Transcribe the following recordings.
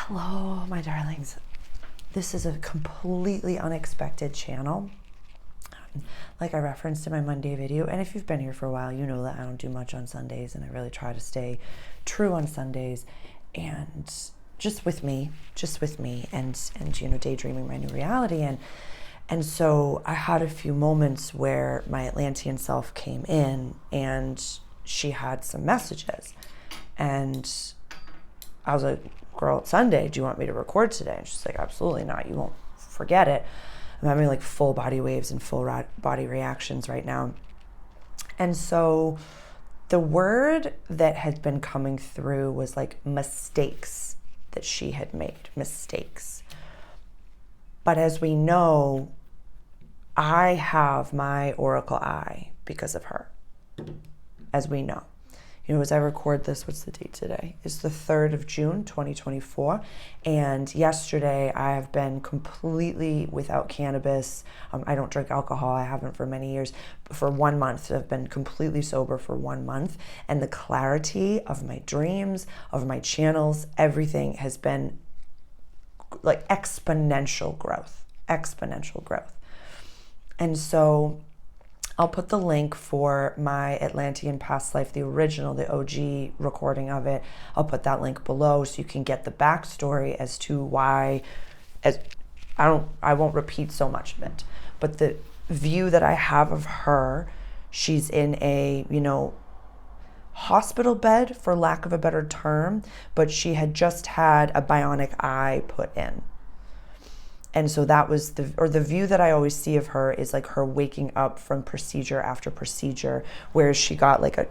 Hello, my darlings. This is a completely unexpected channel. Like I referenced in my Monday video, and if you've been here for a while, you know that I don't do much on Sundays, and I really try to stay true on Sundays, and just with me, and daydreaming my new reality, and so I had a few moments where my Atlantean self came in, and she had some messages, and I was like, girl, it's Sunday, do you want me to record today? And she's like, absolutely not, you won't forget it. I'm having like full body waves and full body reactions right now. And so the word that had been coming through was like mistakes that she had made, mistakes. But as we know, I have my oracle eye because of her, as we know. As I record this, what's the date today? It's the 3rd of June, 2024. And yesterday, I have been completely without cannabis. I don't drink alcohol. I haven't for many years. For 1 month, I've been completely sober for 1 month. And the clarity of my dreams, of my channels, everything has been like exponential growth. And so I'll put the link for my Atlantean past life, the original, the OG recording of it. I'll put that link below so you can get the backstory as to why, I won't repeat so much of it, but the view that I have of her, she's in a, hospital bed, for lack of a better term, but she had just had a bionic eye put in. And so that was the view that I always see of her is like her waking up from procedure after procedure, where she got like a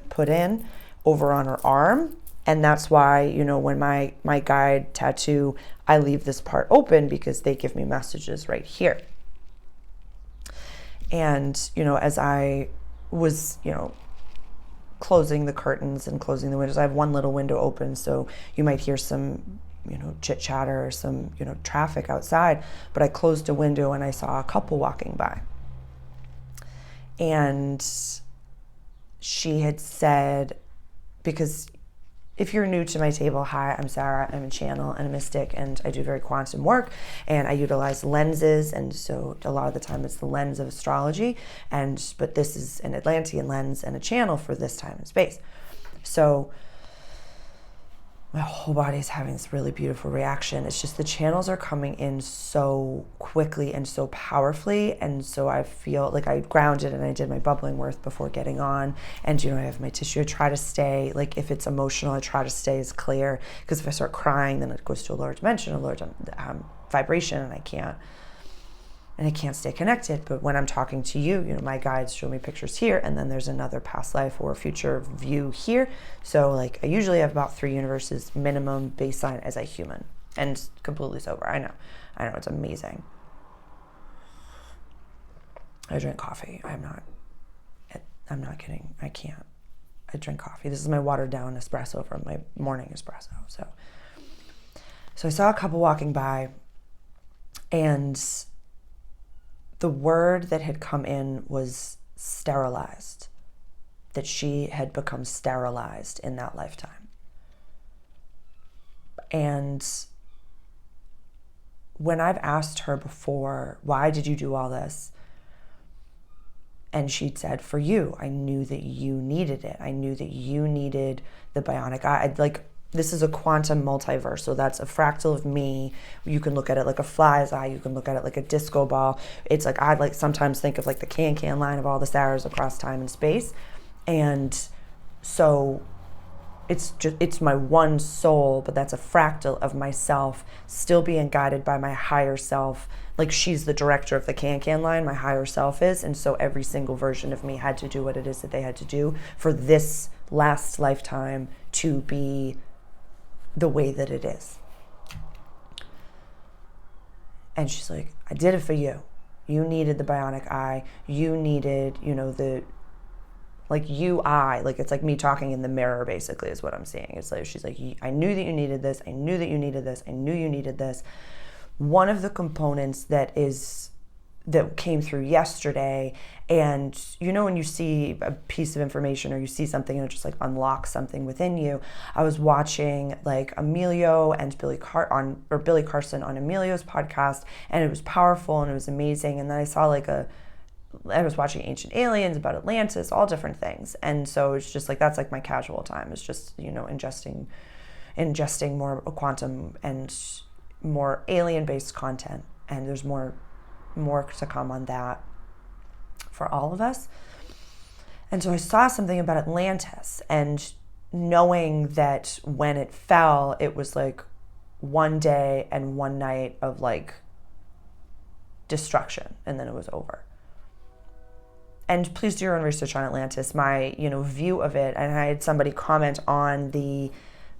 put in over on her arm. And that's why, when my guide tattoo, I leave this part open because they give me messages right here. And, as I was, closing the curtains and closing the windows, I have one little window open, so you might hear some chit chatter or some, traffic outside, but I closed a window and I saw a couple walking by. And she had said, because if you're new to my table, hi, I'm Sarah, I'm a channel and a mystic, and I do very quantum work, and I utilize lenses, and so a lot of the time it's the lens of astrology, but this is an Atlantean lens and a channel for this time and space. So my whole body is having this really beautiful reaction. It's just the channels are coming in so quickly and so powerfully. And so I feel like I grounded and I did my bubbling work before getting on. And, I have my tissue. I try to stay, like if it's emotional, I try to stay as clear. Because if I start crying, then it goes to a lower dimension, a lower vibration, and I can't stay connected. But when I'm talking to you, my guides show me pictures here, and then there's another past life or future view here. So like I usually have about 3 universes minimum baseline as a human, and completely sober. I know it's amazing. I drink coffee. I'm not kidding. I can't. I drink coffee. This is my watered down espresso from my morning espresso. So I saw a couple walking by, and the word that had come in was sterilized, that she had become sterilized in that lifetime. And when I've asked her before, why did you do all this? And she'd said, for you, I knew that you needed it. I knew that you needed the bionic eye. This is a quantum multiverse, so that's a fractal of me. You can look at it like a fly's eye. You can look at it like a disco ball. It's like I sometimes think of like the can line of all the Sarahs across time and space. And so it's my one soul, but that's a fractal of myself still being guided by my higher self. Like she's the director of the can line, my higher self is. And so every single version of me had to do what it is that they had to do for this last lifetime to be the way that it is. And she's like, I did it for you. You needed the bionic eye. You needed, it's like me talking in the mirror, basically, is what I'm seeing. It's like, she's like, I knew that you needed this. I knew that you needed this. I knew you needed this. One of the components that is that came through yesterday. And when you see a piece of information or you see something and it just like unlocks something within you. I was watching like Emilio and Billy Carson on Emilio's podcast, and it was powerful and it was amazing. And then I saw I was watching Ancient Aliens about Atlantis, all different things. And so it's just like, that's like my casual time. It's just, ingesting more quantum and more alien-based content. And there's more to come on that for all of us. And so I saw something about Atlantis, and knowing that when it fell, it was like one day and one night of like destruction, and then it was over. And please do your own research on Atlantis. My, view of it, and I had somebody comment on the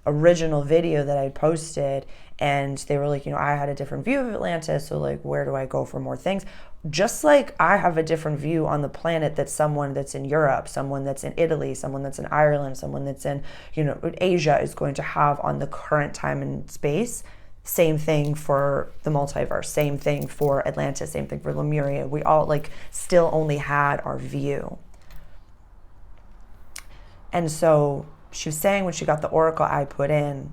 original video that I posted, and they were like, I had a different view of Atlantis, so like, where do I go for more things? Just like I have a different view on the planet that someone that's in Europe, someone that's in Italy, someone that's in Ireland, someone that's in, Asia is going to have on the current time and space. Same thing for the multiverse, same thing for Atlantis, same thing for Lemuria. We all like still only had our view. And so she was saying when she got the oracle I put in,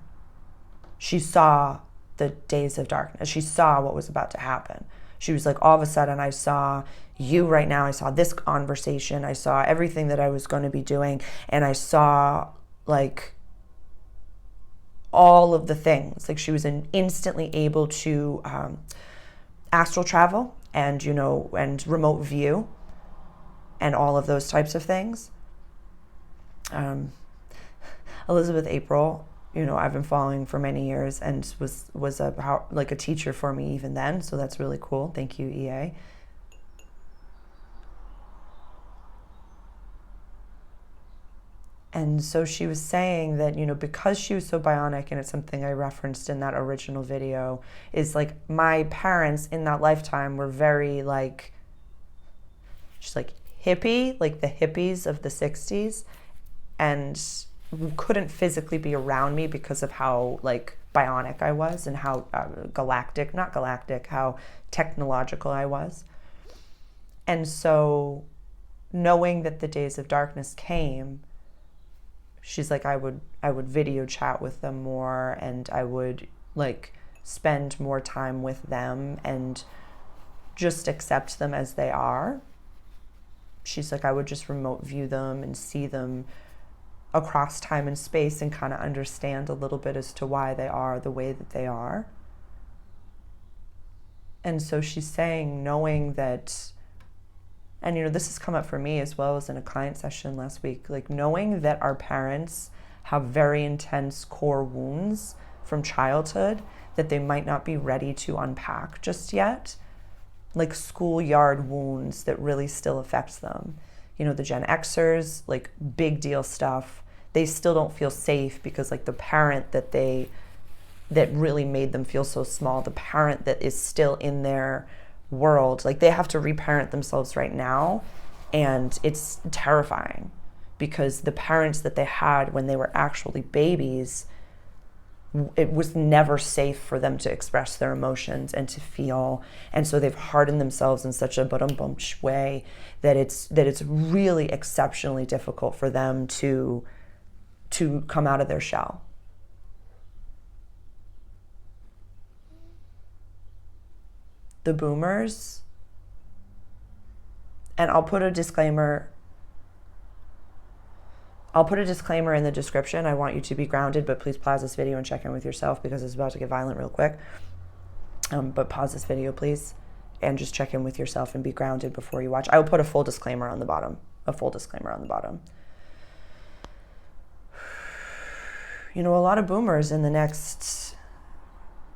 she saw the days of darkness. She saw what was about to happen. She was like, all of a sudden I saw you right now. I saw this conversation. I saw everything that I was going to be doing. And I saw like all of the things. Like she was instantly able to astral travel and, and remote view and all of those types of things. Elizabeth April, I've been following for many years and was a teacher for me even then. So that's really cool. Thank you, EA. And so she was saying that, because she was so bionic, and it's something I referenced in that original video, is like my parents in that lifetime were very like, just like hippie, like the hippies of the 60s, and couldn't physically be around me because of how like bionic I was and how how technological I was. And so knowing that the days of darkness came, she's like, I would video chat with them more, and I would like spend more time with them and just accept them as they are. She's like, I would just remote view them and see them across time and space and kind of understand a little bit as to why they are the way that they are. And so she's saying, knowing that, and this has come up for me as well as in a client session last week, like knowing that our parents have very intense core wounds from childhood that they might not be ready to unpack just yet, like schoolyard wounds that really still affects them. The Gen Xers, like big deal stuff, they still don't feel safe because like the parent that really made them feel so small, the parent that is still in their world, like they have to reparent themselves right now, and it's terrifying because the parents that they had when they were actually babies, it was never safe for them to express their emotions and to feel, and so they've hardened themselves in such a bum-bumch way that it's really exceptionally difficult for them to come out of their shell. The boomers, and I'll put a disclaimer in the description. I want you to be grounded, but please pause this video and check in with yourself because it's about to get violent real quick. But pause this video, please, and just check in with yourself and be grounded before you watch. I will put a full disclaimer on the bottom. A lot of boomers in the next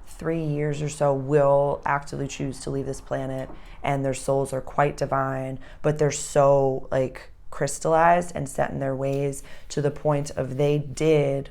3 years or so will actively choose to leave this planet, and their souls are quite divine, but they're so like crystallized and set in their ways to the point of they did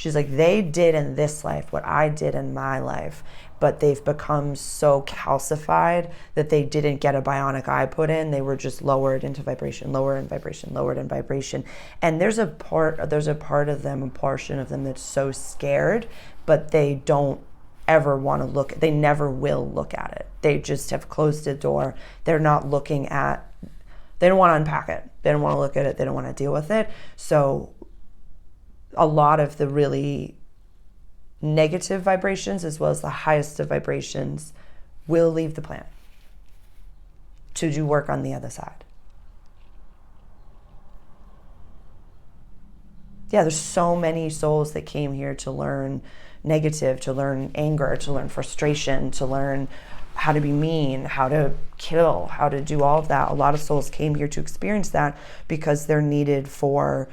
in this life what I did in my life, but they've become so calcified that they didn't get a bionic eye put in. They were just lowered into vibration, lowered in vibration. And there's a part of them, a portion of them that's so scared, but they don't ever want to look, they never will look at it. They just have closed the door. They're not looking at, they don't want to unpack it. They don't want to look at it. They don't want to deal with it. So a lot of the really negative vibrations, as well as the highest of vibrations, will leave the planet to do work on the other side. Yeah, there's so many souls that came here to learn negative, to learn anger, to learn frustration, to learn how to be mean, how to kill, how to do all of that. A lot of souls came here to experience that because they're needed for,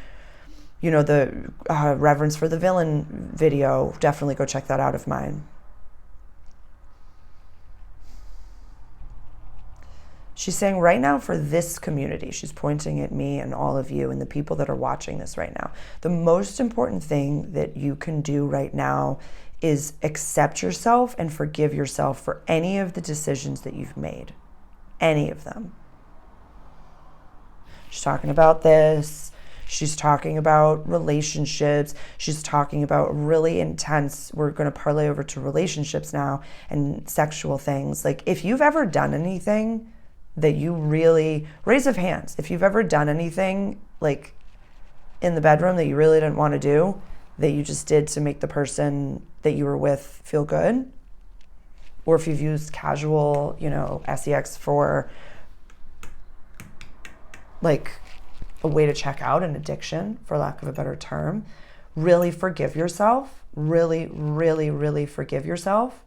you know, the Reverence for the Villain video. Definitely go check that out of mine. She's saying right now for this community, she's pointing at me and all of you and the people that are watching this right now. The most important thing that you can do right now is accept yourself and forgive yourself for any of the decisions that you've made. Any of them. She's talking about this. She's talking about relationships. She's talking about really intense, we're going to parlay over to relationships now and sexual things. Like if you've ever done anything that you really, raise of hands, if you've ever done anything like in the bedroom that you really didn't want to do, that you just did to make the person that you were with feel good, or if you've used casual, you know, sex for like a way to check out an addiction, for lack of a better term, really forgive yourself, really, really, really forgive yourself.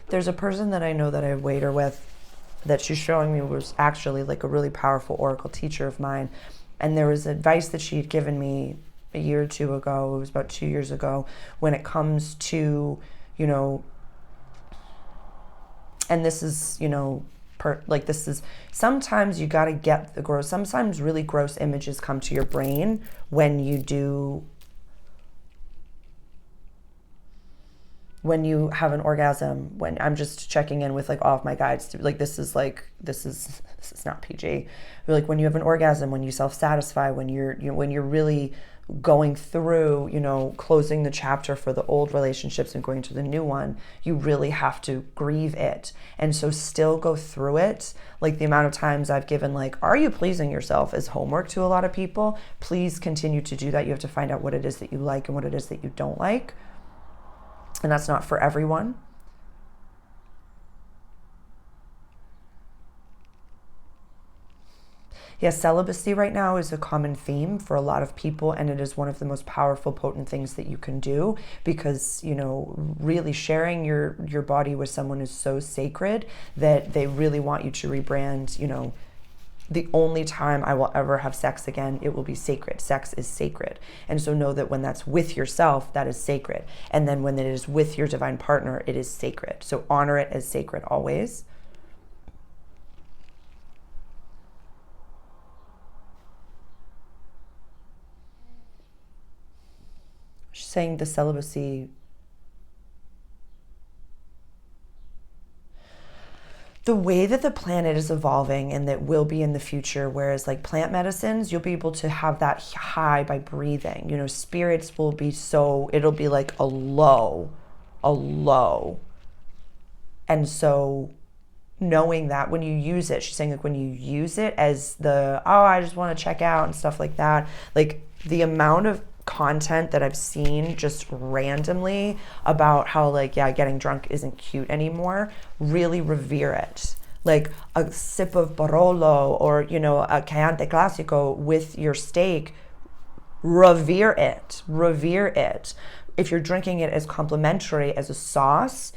There's a person that I know that I waiter with that she's showing me was actually like a really powerful oracle teacher of mine. And there was advice that she had given me a year or two ago, it was about 2 years ago, when it comes to, you know, and this is, you know, this is, sometimes you got to get the gross, sometimes really gross images come to your brain when you do, when you have an orgasm. When I'm just checking in with like all of my guides to, like, this is not PG. Like when you have an orgasm, when you self-satisfy, when you're really going through, you know, closing the chapter for the old relationships and going to the new one, you really have to grieve it. And so still go through it. Like the amount of times I've given like, are you pleasing yourself as homework to a lot of people? Please continue to do that. You have to find out what it is that you like and what it is that you don't like. And that's not for everyone. Yes, celibacy right now is a common theme for a lot of people, and it is one of the most powerful, potent things that you can do, because, you know, really sharing your body with someone is so sacred that they really want you to rebrand, you know, the only time I will ever have sex again, it will be sacred. Sex is sacred. And so know that when that's with yourself, that is sacred. And then when it is with your divine partner, it is sacred. So honor it as sacred always. She's saying the celibacy, the way that the planet is evolving and that will be in the future, whereas like plant medicines, you'll be able to have that high by breathing. You know, spirits will be so, it'll be like a low. And so knowing that when you use it, she's saying like when you use it as the, oh, I just want to check out and stuff like that, like the amount of content that I've seen just randomly about how like, yeah, getting drunk isn't cute anymore, really revere it. Like a sip of Barolo or, you know, a Chianti Classico with your steak, revere it. If you're drinking it as complimentary, as a sauce,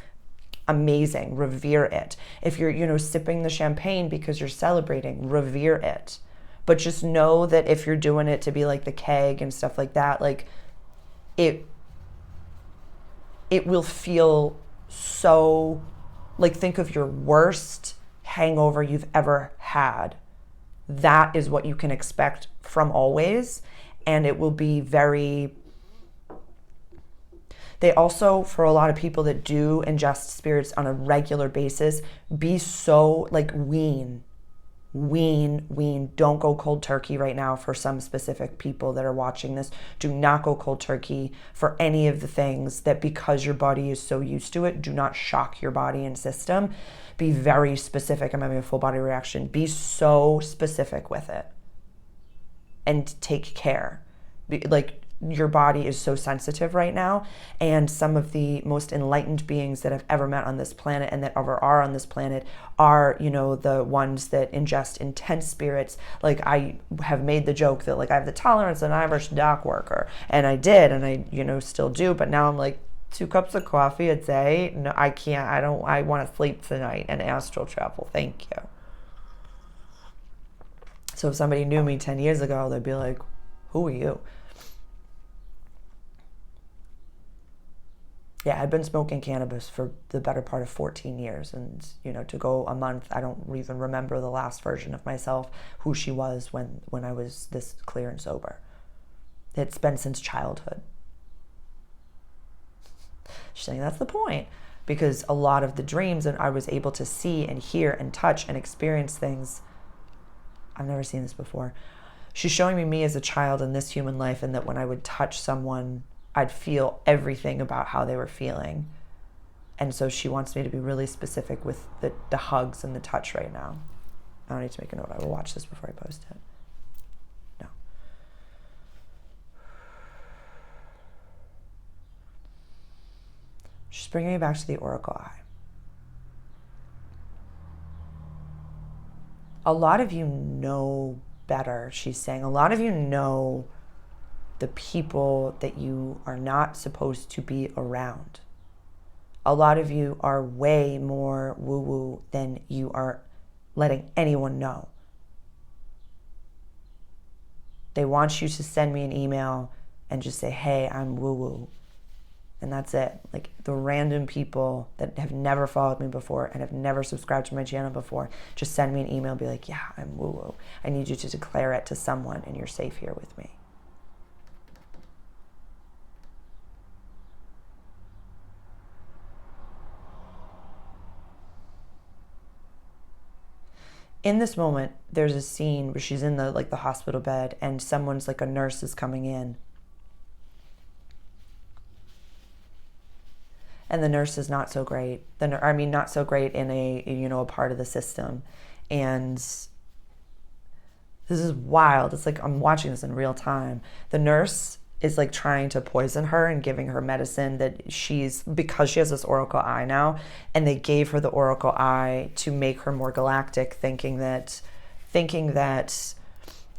amazing, revere it. If you're, you know, sipping the champagne because you're celebrating, revere it. But just know that if you're doing it to be like the keg and stuff like that, like it will feel so, like, think of your worst hangover you've ever had. That is what you can expect from always. And it will be very, they also, for a lot of people that do ingest spirits on a regular basis, be so like wean. Wean. Don't go cold turkey right now for some specific people that are watching this. Do not go cold turkey for any of the things that, because your body is so used to it, do not shock your body and system. Be very specific. I'm having a full body reaction. Be so specific with it and take care. Like, your body is so sensitive right now, and some of the most enlightened beings that I've ever met on this planet and that ever are on this planet are, the ones that ingest intense spirits. Like, I have made the joke that, like, I have the tolerance of an Irish dock worker, and I did, and I, still do, but now I'm like, 2 cups of coffee a day? No, I can't. I want to sleep tonight and astral travel. Thank you. So if somebody knew me 10 years ago, they'd be like, who are you? Yeah, I'd been smoking cannabis for the better part of 14 years. And, to go a month, I don't even remember the last version of myself, who she was when I was this clear and sober. It's been since childhood. She's saying that's the point. Because a lot of the dreams, and I was able to see and hear and touch and experience things. I've never seen this before. She's showing me as a child in this human life, and that when I would touch someone, I'd feel everything about how they were feeling. And so she wants me to be really specific with the hugs and the touch right now. I don't need to make a note. I will watch this before I post it. No. She's bringing me back to the oracle eye. A lot of you know better, she's saying. A lot of you know the people that you are not supposed to be around. A lot of you are way more woo-woo than you are letting anyone know. They want you to send me an email and just say, hey, I'm woo-woo. And that's it. Like, the random people that have never followed me before and have never subscribed to my channel before, just send me an email and be like, yeah, I'm woo-woo. I need you to declare it to someone, and you're safe here with me. In this moment, there's a scene where she's in the hospital bed, and someone's like, a nurse is coming in. And the nurse is not so great. Not so great in a part of the system. And this is wild. It's like I'm watching this in real time. The nurse is like trying to poison her and giving her medicine that because she has this oracle eye now, and they gave her the oracle eye to make her more galactic, thinking that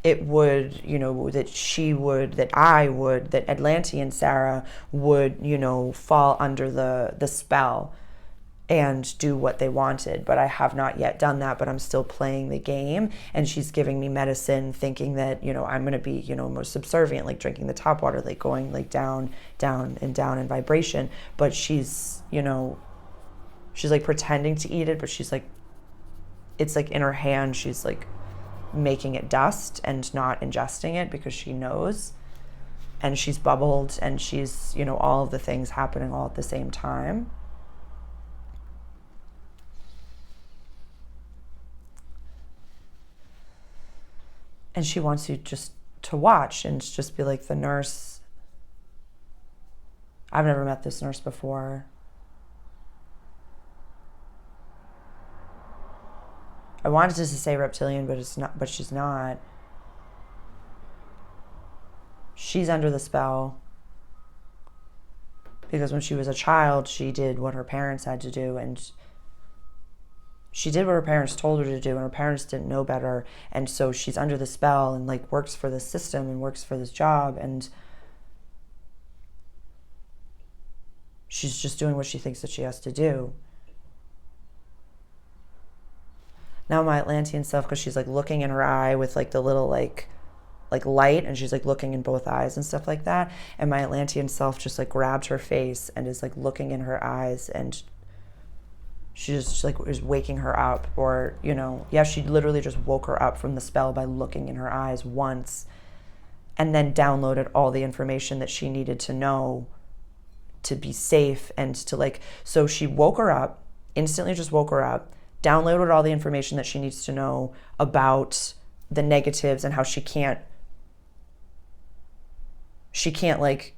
it would, that Atlantean Sarah would, fall under the spell and do what they wanted. But I have not yet done that, but I'm still playing the game. And she's giving me medicine thinking that, I'm going to be, most subservient, like drinking the top water, like going like down in vibration. But she's like pretending to eat it, but she's like, it's like in her hand, she's like making it dust and not ingesting it because she knows. And she's bubbled, and she's, all of the things happening all at the same time. And she wants you just to watch and just be like, the nurse. I've never met this nurse before. I wanted to say reptilian, but it's not. But she's not. She's under the spell because when she was a child, she did what her parents had to do, and she did what her parents told her to do, and her parents didn't know better. And so she's under the spell and like works for this system and works for this job, and she's just doing what she thinks that she has to do. Now my Atlantean self, because she's like looking in her eye with like the little like light, and she's like looking in both eyes and stuff like that. And my Atlantean self just like grabbed her face and is like looking in her eyes, and she just like is waking her up, or she literally just woke her up from the spell by looking in her eyes once, and then downloaded all the information that she needed to know to be safe and to so she woke her up, instantly just woke her up, downloaded all the information that she needs to know about the negatives and how she can't like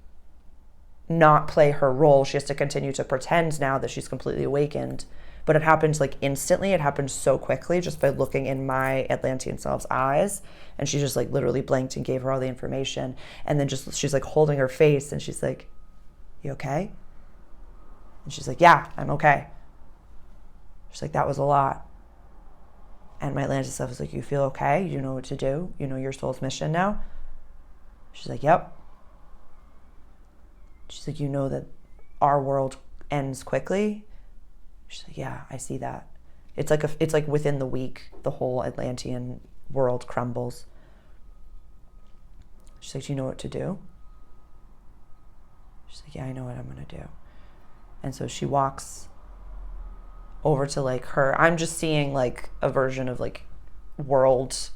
not play her role. She has to continue to pretend now that she's completely awakened. But it happens like instantly. It happened so quickly just by looking in my Atlantean self's eyes. And she just like literally blinked and gave her all the information. And then just, she's like holding her face and she's like, "You okay?" And she's like, "Yeah, I'm okay." She's like, "That was a lot." And my Atlantean self was like, "You feel okay? You know what to do? You know your soul's mission now?" She's like, "Yep." She's like, "You know that our world ends quickly?" She's like, "Yeah, I see that. It's like within the week, the whole Atlantean world crumbles." She's like, "Do you know what to do?" She's like, "Yeah, I know what I'm gonna do." And so she walks over to like her. I'm just seeing like a version of like world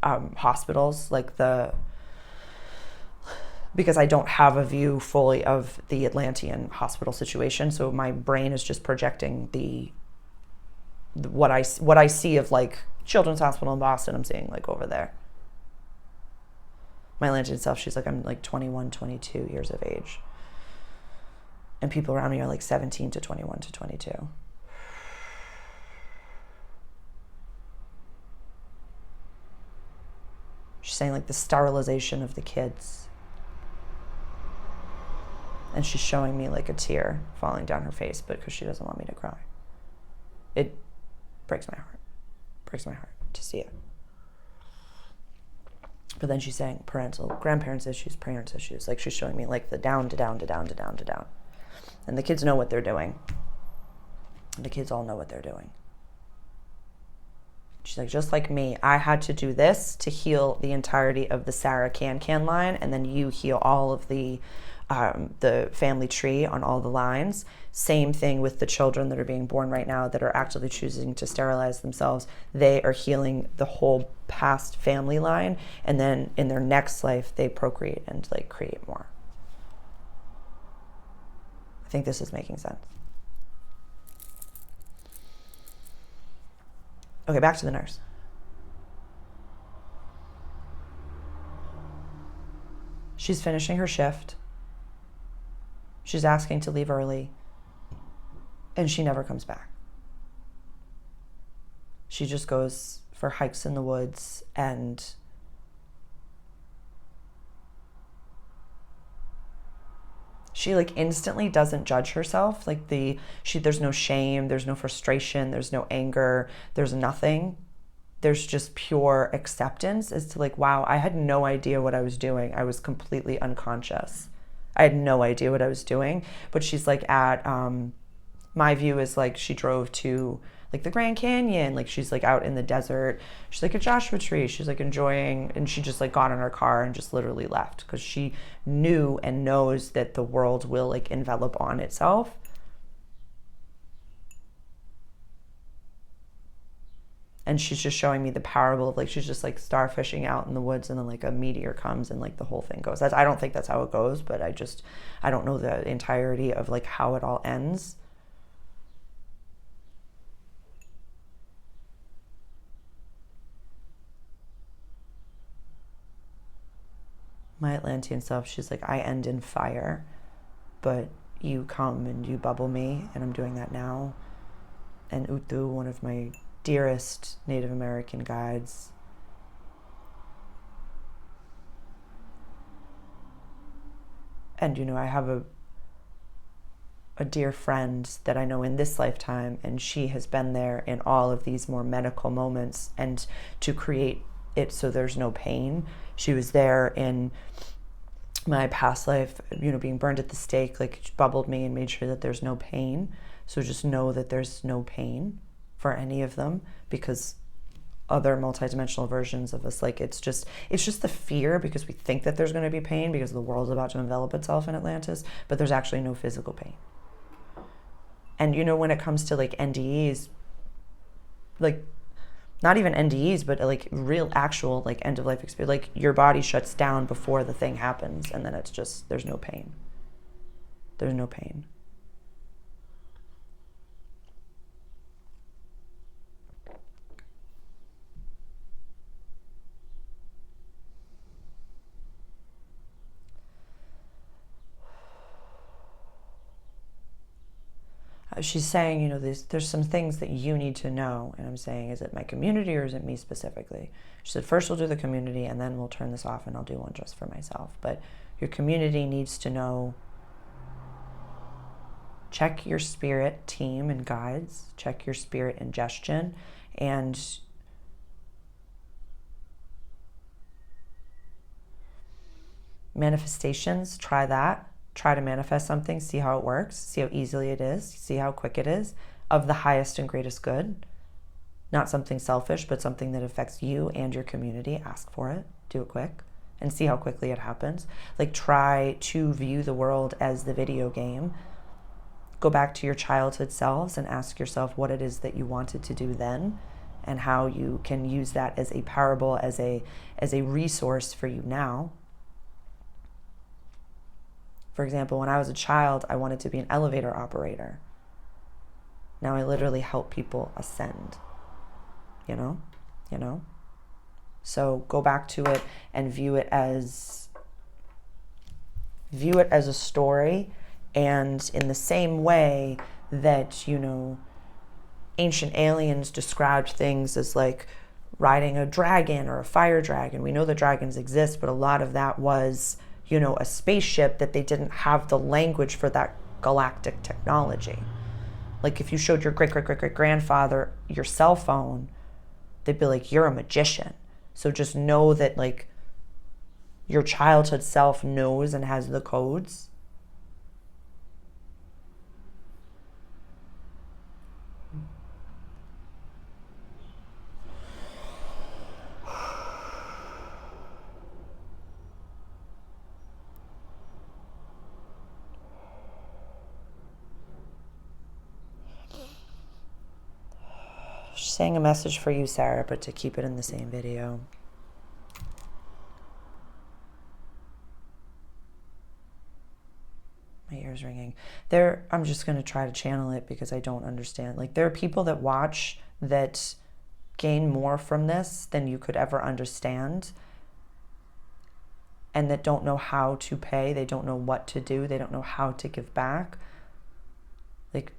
hospitals, like because I don't have a view fully of the Atlantean hospital situation, so my brain is just projecting what I see of like Children's Hospital in Boston. I'm seeing like over there. My Atlantean self, she's like, I'm like 21, 22 years of age, and people around me are like 17 to 21 to 22. She's saying like the sterilization of the kids. And she's showing me like a tear falling down her face, but because she doesn't want me to cry. It breaks my heart. Breaks my heart to see it. But then she's saying grandparents issues, parents issues. Like she's showing me like the down to down to down to down to down. And the kids know what they're doing. And the kids all know what they're doing. She's like, "Just like me, I had to do this to heal the entirety of the Sarah Can line, and then you heal all of the family tree on all the lines. Same thing with the children that are being born right now that are actively choosing to sterilize themselves. They are healing the whole past family line, and then in their next life, they procreate and like create more." I think this is making sense. Okay, back to the nurse. She's finishing her shift. She's asking to leave early, and she never comes back. She just goes for hikes in the woods, and she like instantly doesn't judge herself. Like there's no shame, there's no frustration, there's no anger, there's nothing. There's just pure acceptance as to like, wow, I had no idea what I was doing. I was completely unconscious. I had no idea what I was doing. But she's like my view is like she drove to like the Grand Canyon, like she's like out in the desert. She's like a Joshua Tree. She's like enjoying, and she just like got in her car and just literally left because she knew and knows that the world will like envelop on itself. And she's just showing me the parable of like, she's just like starfishing out in the woods, and then like a meteor comes and like the whole thing goes. I don't think that's how it goes, but I don't know the entirety of like how it all ends. My Atlantean self, she's like, I end in fire, but you come and you bubble me, and I'm doing that now. And Utu, one of my dearest Native American guides, and you know, I have a dear friend that I know in this lifetime, and she has been there in all of these more medical moments and to create it so there's no pain. She was there in my past life, you know, being burned at the stake, like she bubbled me and made sure that there's no pain. So just know that there's no pain for any of them, because other multidimensional versions of us, like it's just the fear, because we think that there's going to be pain because the world's about to envelop itself in Atlantis, but there's actually no physical pain. And you know, when it comes to like NDEs, like not even NDEs, but like real actual like end of life experience, like your body shuts down before the thing happens, and then it's just, there's no pain. There's no pain. she's saying, you know, there's some things that you need to know. And I'm saying, is it my community or is it me specifically? She said, first we'll do the community and then we'll turn this off and I'll do one just for myself. But your community needs to know, check your spirit team and guides, check your spirit ingestion, and manifestations, try that. Try to manifest something, see how it works, see how easily it is, see how quick it is, of the highest and greatest good. Not something selfish, but something that affects you and your community. Ask for it, do it quick, and see how quickly it happens. Like, try to view the world as the video game. Go back to your childhood selves and ask yourself what it is that you wanted to do then, and how you can use that as a parable, as a resource for you now. For example, when I was a child, I wanted to be an elevator operator. Now I literally help people ascend, you know? So go back to it and view it as a story. And in the same way that, you know, ancient aliens described things as like riding a dragon or a fire dragon. We know that dragons exist, but a lot of that was, you know, a spaceship that they didn't have the language for that galactic technology. Like, if you showed your great-great-great-great-grandfather your cell phone, they'd be like, you're a magician. So just know that, like, your childhood self knows and has the codes. Saying a message for you, Sarah, but to keep it in the same video. My ear's ringing. I'm just going to try to channel it because I don't understand. Like, there are people that watch that gain more from this than you could ever understand, and that don't know how to pay. They don't know what to do. They don't know how to give back. Like,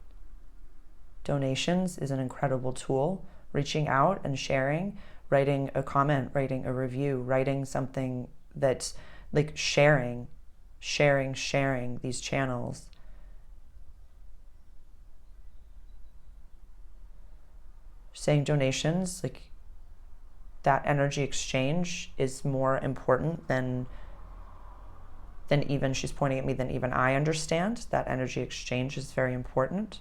donations is an incredible tool. Reaching out and sharing, writing a comment, writing a review, writing something that's like sharing these channels. Saying donations, like, that energy exchange is more important than even, she's pointing at me, than even I understand. That energy exchange is very important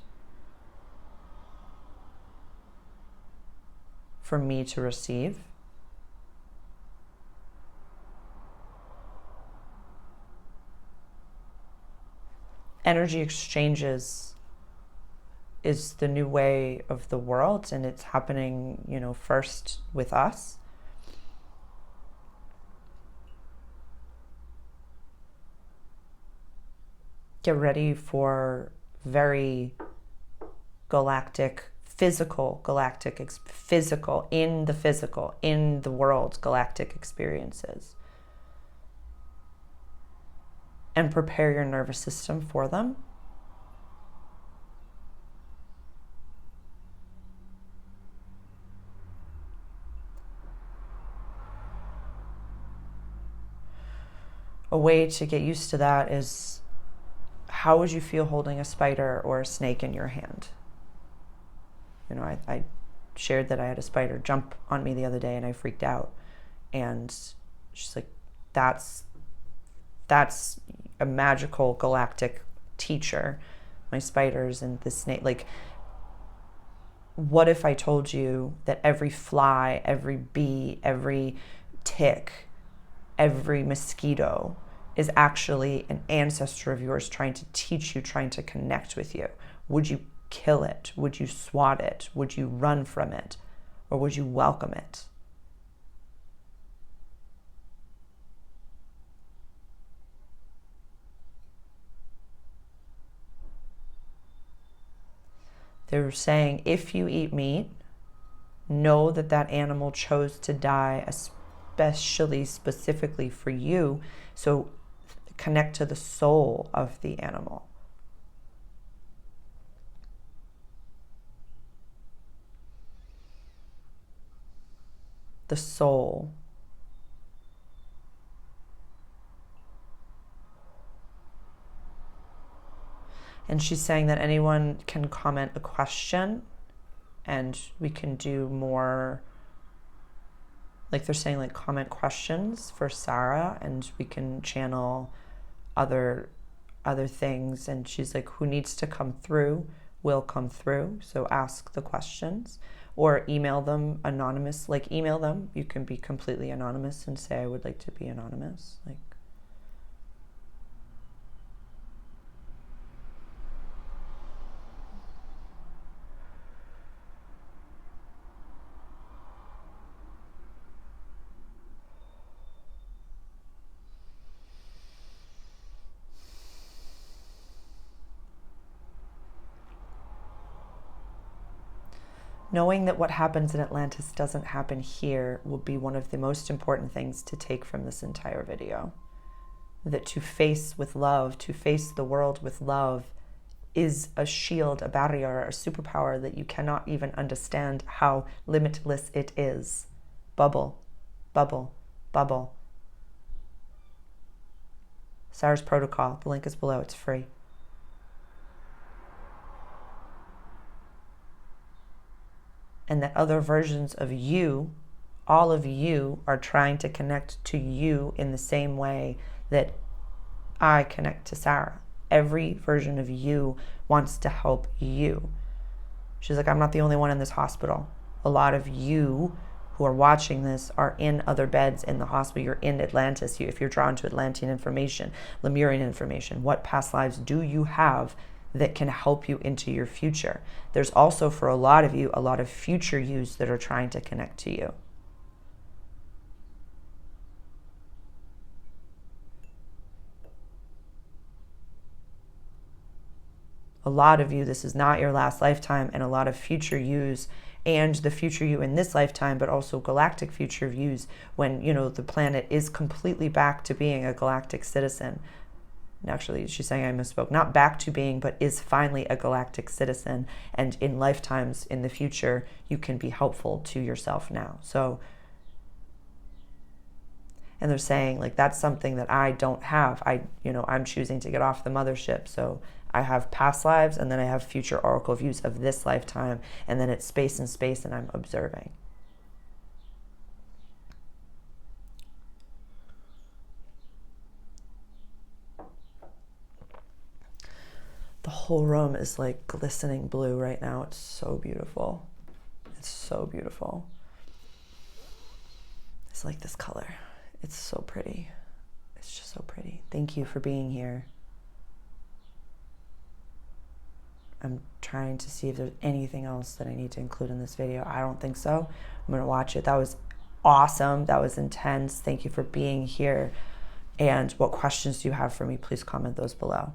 for me to receive. Energy exchanges is the new way of the world, and it's happening, you know, first with us. Get ready for very galactic, physical, in the world, galactic experiences. And prepare your nervous system for them. A way to get used to that is, how would you feel holding a spider or a snake in your hand? You know, I shared that I had a spider jump on me the other day and I freaked out. And she's like, that's a magical galactic teacher, my spiders and the snake. Like, what if I told you that every fly, every bee, every tick, every mosquito is actually an ancestor of yours trying to teach you, trying to connect with you? Would you kill it? Would you swat it? Would you run from it? Or would you welcome it? They're saying, if you eat meat, know that that animal chose to die especially, specifically for you. So connect to the soul of the animal. the soul. And she's saying that anyone can comment a question and we can do more, like they're saying, like comment questions for Sarah and we can channel other things. And she's like, who needs to come through will come through. So ask the questions or email them anonymous, like email them. You can be completely anonymous and say, I would like to be anonymous. Like, knowing that what happens in Atlantis doesn't happen here will be one of the most important things to take from this entire video. That to face with love, to face the world with love is a shield, a barrier, a superpower that you cannot even understand how limitless it is. Bubble, bubble, bubble. Sarah's protocol, the link is below, it's free. And that other versions of you, all of you, are trying to connect to you in the same way that I connect to Sarah. Every version of you wants to help you. She's like, I'm not the only one in this hospital. A lot of you who are watching this are in other beds in the hospital. You're in Atlantis. If you're drawn to Atlantean information, Lemurian information, what past lives do you have that can help you into your future? There's also, for a lot of you, a lot of future yous that are trying to connect to you. A lot of you, this is not your last lifetime, and a lot of future yous and the future you in this lifetime, but also galactic future views when, you know, the planet is completely back to being a galactic citizen. Actually, she's saying I misspoke. Not back to being, but is finally a galactic citizen. And in lifetimes in the future, you can be helpful to yourself now. So, and they're saying, like, that's something that I don't have. I'm choosing to get off the mothership. So I have past lives, and then I have future oracle views of this lifetime. And then it's space and space, and I'm observing. The whole room is like glistening blue right now. It's so beautiful. It's so beautiful. It's like this color. It's so pretty. It's just so pretty. Thank you for being here. I'm trying to see if there's anything else that I need to include in this video. I don't think so. I'm going to watch it. That was awesome. That was intense. Thank you for being here. And what questions do you have for me? Please comment those below.